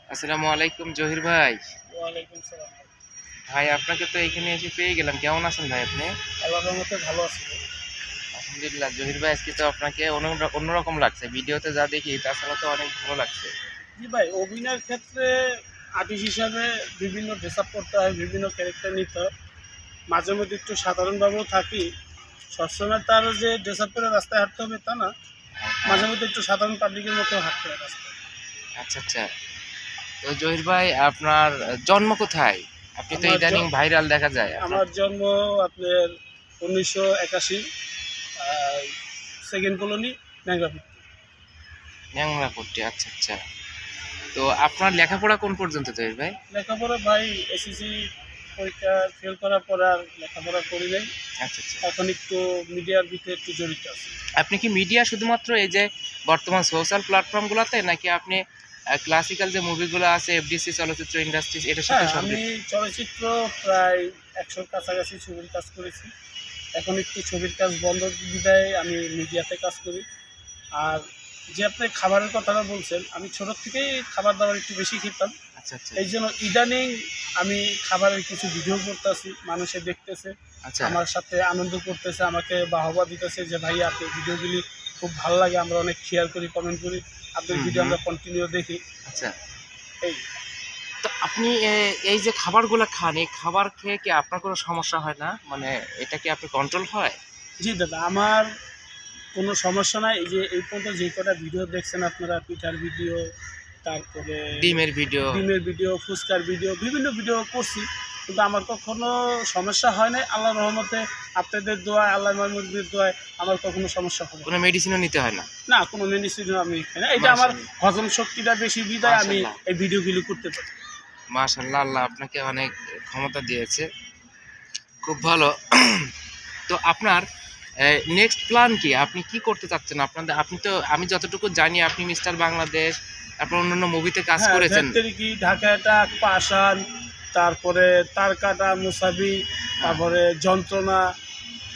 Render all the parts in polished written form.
আসসালামু আলাইকুম জহির ভাই। ওয়ালাইকুম সালাম। ভাই আপনাকে তো এখানে এসে পেয়ে গেলাম। কেমন আছেন ভাই আপনি? আল্লাহর রহমতে ভালো আছি। আলহামদুলিল্লাহ। জহির ভাই আজকে তো আপনাকে অন্যরকম লাগছে। ভিডিওতে যা দেখি তাছাড়া তো অনেক ভালো লাগছে। জি ভাই, অভিনয়ের ক্ষেত্রে আর্টিস্ট হিসাবে বিভিন্ন ড্রেস আপ করতে হয়, বিভিন্ন ক্যারেক্টার নিতে হয়। মাঝে মধ্যে একটু সাধারণভাবেও থাকি। সবসময় তার যে ড্রেস আপ করে রাস্তায় হাঁটতে হবে তা না। হ্যাঁ, হ্যাঁ। মাঝে মধ্যে একটু সাধারণ পাবলিকের মতো হাঁটতে হয় রাস্তায়। আচ্ছা, আচ্ছা। তো জহির ভাই আপনার জন্ম কোথায়? আপনি তো আমার জ ইদানিং ভাইরাল দেখা যায় আপনার। আমার জন্ম আপনার 1981 সেকেন্ড কলোনি ন্যাংরাপুর। ন্যাংরাপট্টি। আচ্ছা, আচ্ছা। তো আপনার লেখাপড়া কোন পর্যন্ত জহির ভাই? লেখাপড়া ভাই এসএসসি পরীক্ষা ফেল করার পর আর লেখাপড়া করি নাই। আচ্ছা, আচ্ছা। এখন একটু মিডিয়ার ভিতরে একটু জড়িত আছি। আপনি কি মিডিয়া শুধুমাত্র এই যে বর্তমান সোশ্যাল প্ল্যাটফর্মগুলোতে, নাকি আপনি ক্লাসিক্যাল যে মুভিগুলো আছে এফডিসি চলচ্চিত্র ইন্ডাস্ট্রিজ এটার সাথে হ্যাঁ, আমি সম্পৃক্ত? চলচ্চিত্র প্রায় ১০০-র কাছাকাছি ছবির কাজ করেছি। এখন একটু ছবির কাজ বন্ধ বিধায় আমি মিডিয়াতে কাজ করি। আর যে আপনি খাবারের কথাটা বলছেন, আমি ছোট থেকেই খাবার-দাবার একটু বেশি খেতাম। আচ্ছা, আচ্ছা, এইজন্য ইদানিং আমি খাবারের কিছু ভিডিও করতাছি, মানুষে দেখতেছে, আচ্ছা, আমার সাথে আনন্দ করতেছে, আমাকে বাহবা দিতেছে যে, "ভাই আপনার ভিডিওগুলি খুব ভাল লাগে। আমরা অনেক শেয়ার করি, কমেন্ট করি। আপনার হুম, ভিডিও হুম, আমরা কন্টিনিউ দেখি।" আচ্ছা। এই তো আপনি এই যে খাবারগুলা খান, এই খাবার খেয়ে কি আপনার কোনো সমস্যা হয় না? মানে এটা কি আপনার কন্ট্রোল হয়? জি দাদা, আমার কোনো সমস্যা নাই। এই যে এই পর্যন্ত যে কটা ভিডিও দেখছেন আপনারা, পিঠার ভিডিও, তারপরে ডিমের ভিডিও? ডিমের ভিডিও, ফুচকার ভিডিও, বিভিন্ন ভিডিও করছি। কিন্তু আমার কখনো সমস্যা হয় নাই। আল্লাহর রহমতে, আপনাদের দোয়ায়, আল্লাহর মাহমুদের দোয়ায় আমার কখনো সমস্যা হবে না। কোনো মেডিসিনও নিতে হয় না? না, কোনো মেডিসিনও আমি খাই না। এটা আমার মাশাআল্লাহ, হজম শক্তিটা বেশি বিধায় আমি মাশাআল্লাহ, এই ভিডিওগুলো করতে পারি। মাশাআল্লাহ। আল্লাহ আপনাকে অনেক ক্ষমতা দিয়েছে। খুব ভালো। তো আপনার নেক্সট প্ল্যান কি? আপনি কি করতে চাচ্ছেন? আপনি তো, আমি যতটুকু জানি আপনি মিস্টার বাংলাদেশ, তারপর অন্যান্য মুভিতে কাজ হ্যাঁ, করেছেন। ভেট্টেরিকি, ঢাকা অ্যাটাক, পাষাণ, তারপরে তারকাটা, মুসাবি, হ্যাঁ। তারপরে যন্ত্রণা,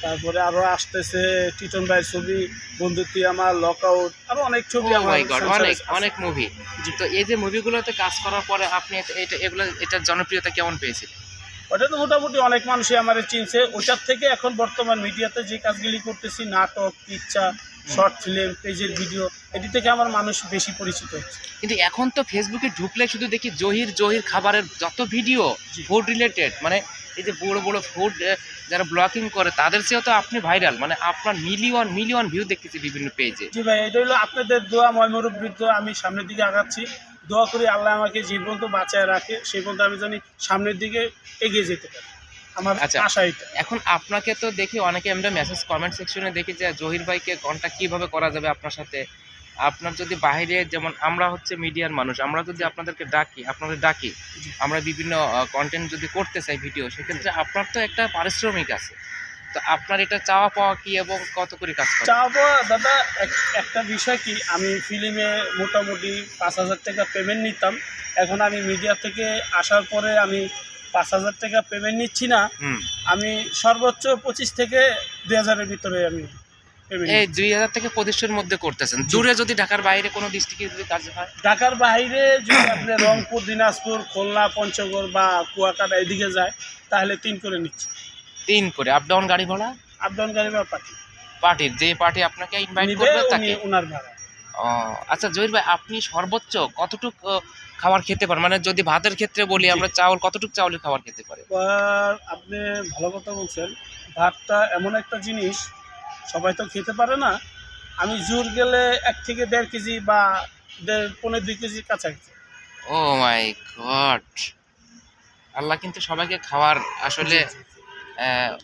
তারপরে আরও আসতেছে টিটন ভাইয়ের ছবি, বন্ধু তুই আমার, লকআউট, আরও অনেক ছবি ওহ আমার মাই গড! সংসারে অনেক, আছে। অনেক মুভি। জি, তো এই যে মুভিগুলোতে কাজ করার পরে আপনি এটার জনপ্রিয়তা কেমন পেয়েছিলেন? ওটা তো মোটামুটি অনেক মানুষই আমারে চিনছে। ওটার থেকে এখন বর্তমান মিডিয়াতে যে কাজগুলি করতেছি, নাটক, পিকচার, হুম। শর্ট ফিল্ম, পেজের ভিডিও, এটি থেকে আমার মানুষ বেশি পরিচিত হচ্ছে। কিন্তু এখন তো ফেসবুকে ঢুকলে শুধু দেখি জহির, জহির খাবারের যত ভিডিও জি। ফুড রিলেটেড, মানে এই যে বড়, বড় ফুড যারা ব্লগিং করে তাদের চেয়েও তো আপনি ভাইরাল। মানে আপনার মিলিয়ন, মিলিয়ন ভিউ দেখতেছি বিভিন্ন পেজে। জি ভাই, এটা হলো আপনাদের দোয়া, ময় মুরব্বির দোয়া। আমি সামনের দিকে আগাচ্ছি। দোয়া করি আল্লাহ আমাকে যে পর্যন্ত বাঁচায় রাখে, সেই পর্যন্ত আমি জানি সামনের দিকে এগিয়ে যেতে পারি। আমার আচ্ছা, আশা এটা। এখন আপনাকে তো দেখি অনেকে, আমরা মেসেজ কমেন্ট সেকশনে দেখি যে জহির ভাইকে কন্টাক্ট কিভাবে করা যাবে আপনার সাথে। আপনার যদি বাইরে, যেমন আমরা হচ্ছে মিডিয়ার মানুষ, আমরা যদি আপনাদেরকে ডাকি, আপনাদের ডাকি, জি। আমরা বিভিন্ন কন্টেন্ট যদি করতে চাই ভিডিও, সেক্ষেত্রে আপনার তো একটা পারিশ্রমিক আছে। তো আপনার এটা চাওয়া পাওয়া কি এবং কত করে কাজ করে? চাবো দাদা, একটা বিষয় কি, আমি ফিল্মে মোটামুটি ৫,০০০ টাকা পেমেন্ট নিতাম। এখন আমি মিডিয়া থেকে আসার পরে আমি ৫,০০০ টাকা পেমেন্ট নিচ্ছি না। হুম। আমি সর্বোচ্চ ২৫ থেকে ২,০০০ এর ভিতরে আমি পেমেন্ট এই নিচ্ছি। ২,০০০ থেকে ২৫০০-র মধ্যে করতেছেন। জি। দূরে যদি ঢাকার বাইরে কোনো ডিস্ট্রিক্টে যদি কাজ হয়? ঢাকার বাইরে যদি আপনি রংপুর, দিনাজপুর, খুলনা, পঞ্চগড় বা কুয়াকাটা এদিকে যায়, তাহলে ৩ করে নিচ্ছি। ৩ করে আপ ডাউন গাড়ি ভাড়া? আপ ডাউন গাড়ি বা পার্টি পার্টির, যে পার্টি আপনাকে ইনভাইট নিবে, করবে উনি তাকে? উনার ভাড়া। ও আচ্ছা জহির ভাই, আপনি সর্বোচ্চ কতটুক খাবার খেতে পারেন? মানে যদি ভাতের ক্ষেত্রে বলি, জি। আমরা চাউল কতটুক চাউলের খাবার খেতে পারি? এবার আপনি ভালো কথা বলছেন। ভাতটা এমন একটা জিনিস, সবাই তো খেতে পারে না। আমি জোর গেলে ১ থেকে ১.৫ কেজি বা ১.৫-২ কেজির কাছাকাছি। ও মাই গড! আল্লাহ কিন্তু সবাইকে খাওয়ার আসলে জি, জি, জি।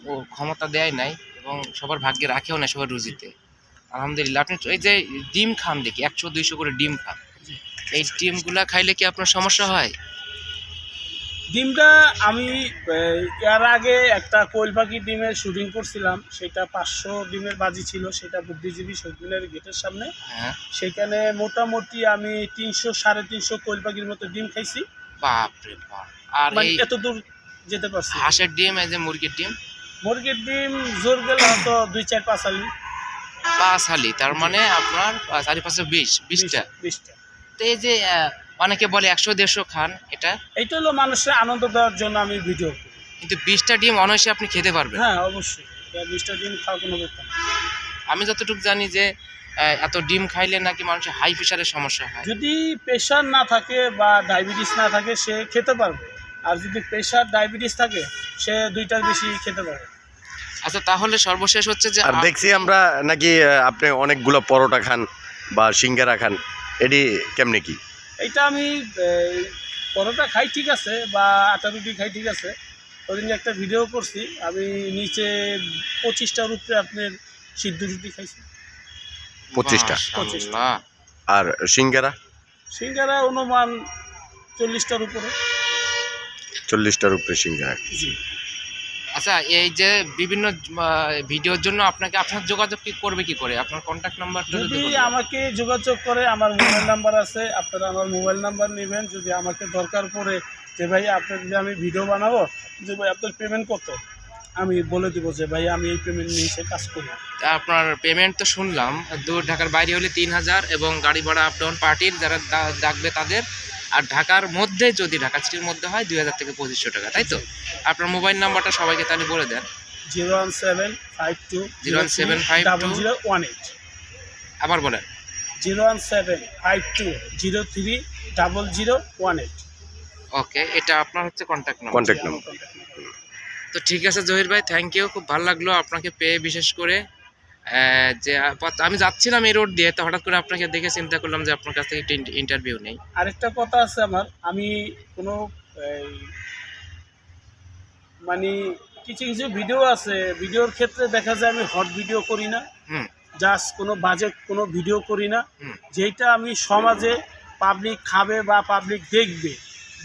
ও ক্ষমতা দেয় নাই, এবং সবার ভাগ্যে রাখেও না সবার জি, রুজিতে। আলহামদুলিল্লাহ। আপনি এই যে ডিম খান দেখি, ১০০-২০০ করে ডিম খান। জি। এই ডিমগুলা খাইলে কি আপনার সমস্যা হয়? ডিমটা আমি এ এর আগে একটা কোয়েল পাখির ডিমের শুটিং করছিলাম। সেটা ৫০০ ডিমের বাজি ছিল। সেটা বুদ্ধিজীবী শহীদ গেটের সামনে। হ্যাঁ। সেখানে মোটামুটি আমি ৩০০ ৩৫০ কোয়েল পাখির মতো ডিম খাইছি। বাপরে বাপ! আর মানে এই এতদূর যেতে পারছি। হাঁসের ডিম, এই যে মুরগির ডিম? মুরগির ডিম জোর গেলে হয়তো ২-৪-৫ আলি। ৫ হালি, তার জি। মানে আপনার ৪ ৫ ২০, ২০ ২০টা। ২০ টা। তো এই যে অনেকে বলে 100-150 খান, এটা এইটা হলো মানুষের আনন্দ দেওয়ার জন্য আমি ভিডিও করি। কিন্তু 20টা ডিম অনায়াসে আপনি খেতে পারবেন। হ্যাঁ অবশ্যই, 20টা ডিম খাওয়ার কোনো ব্যাপার না। আমি যতটুকু জানি যে এত ডিম খাইলে নাকি মানুষের হাই প্রেশারের সমস্যা হয়। যদি প্রেশার না থাকে বা ডায়াবেটিস না থাকে সে খেতে পারবে, আর যদি প্রেশার ডায়াবেটিস থাকে সে 2টার বেশি খেতে পারবে। আচ্ছা, তাহলে সর্বশেষ হচ্ছে যে আর দেখছি আমরা নাকি আপনি অনেকগুলো পরোটা খান বা সিঙ্গারা খান, এটি কেমনে কি? এইটা আমি পরোটা খাই ঠিক আছে, বা আটা রুটি খাই ঠিক আছে। ওদিন একটা ভিডিও করছি, আমি নিচে 25টার উপরে আপনার সিদ্ধ রুটি খাইছি। 25টা? মাশাআল্লাহ। আর সিঙ্গারা? সিঙ্গারা অনুমান 40টার উপরে। 40টার উপরে সিঙ্গারা। জি। আচ্ছা, এই যে বিভিন্ন ভিডিওর জন্য আপনাকে আপনার যোগাযোগ কি করবে কি করে? আপনার কন্ট্যাক্ট নাম্বারটা যদি আমাকে যোগাযোগ করে, আমার মোবাইল নাম্বার আছে, আপনারা আমার মোবাইল নাম্বার নেবেন। যদি আমাকে দরকার পড়ে যে ভাই আপনার যদি আমি ভিডিও বানাবো, যে ভাই আপনার পেমেন্ট কত, আমি বলে দেবো যে ভাই আমি এই পেমেন্ট নিয়ে এসে কাজ করি। আপনার পেমেন্ট তো শুনলাম দূর ঢাকার বাইরে হলে 3000 এবং গাড়ি ভাড়া আপ ডাউন পার্টির যারা ডাকবে তাদের, আর ঢাকার মধ্যে যদি ঢাকা সিটির মধ্যে হয় 2000 থেকে 2500 টাকা, তাই তো? আপনার মোবাইল নাম্বারটা সবাইকে তাহলে বলে দেন। 01752 01752 আবার বলেন। 01752 030018। ওকে, এটা আপনার হচ্ছে কন্ট্যাক্ট নাম্বার। Contact number. তো ঠিক আছে জহির ভাই, থ্যাংক ইউ, খুব ভালো লাগলো আপনাকে পেয়ে। বিশেষ করে যে আমি যাচ্ছিলাম এই রোড দিয়ে, তো হঠাৎ করে আপনাকে দেখে চিন্তা করলাম যে আপনার কাছ থেকে একটা ইন্টারভিউ নেই। আরেকটা কথা আছে আমার, আমি কোনো মানে কিছু কিছু ভিডিও আছে, ভিডিওর ক্ষেত্রে দেখা যায় আমি হট ভিডিও করি না, হুম জাস্ট কোনো বাজেট কোনো ভিডিও করি না। হুম যেটা আমি সমাজে পাবলিক খাবে বা পাবলিক দেখবে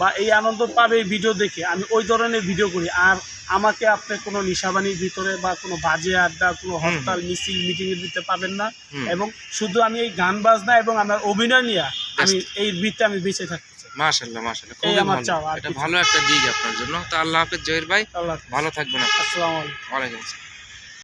বা এই আনন্দ পাবে এই ভিডিও দেখে, আমি ওই ধরনের ভিডিও করি। আর আমাকে আপনি কোনো নিশাবানির ভিতরে বা কোনো বাজে আড্ডা, কোনো হরতাল মিছিল মিটিংয়ে দিতে পাবেন না। হুম। এবং শুধু আমি এই গান বাজনা এবং আমার অভিনয় নিয়ে আমি এই বৃত্তে আমি বেঁচে থাকতে চাই। মাশাআল্লাহ মাশাআল্লাহ, এই খুবই আমার ভালো, চাওয়া, আর এটা কিছু ভালো একটা দিক আপনার জন্য। তো আল্লাহ হাফেজ জহির ভাই, আল্লাহ। ভালো থাকবেন আপনি। আসসালামু আলাইকুম। ওয়ালাইকুম আসসালাম।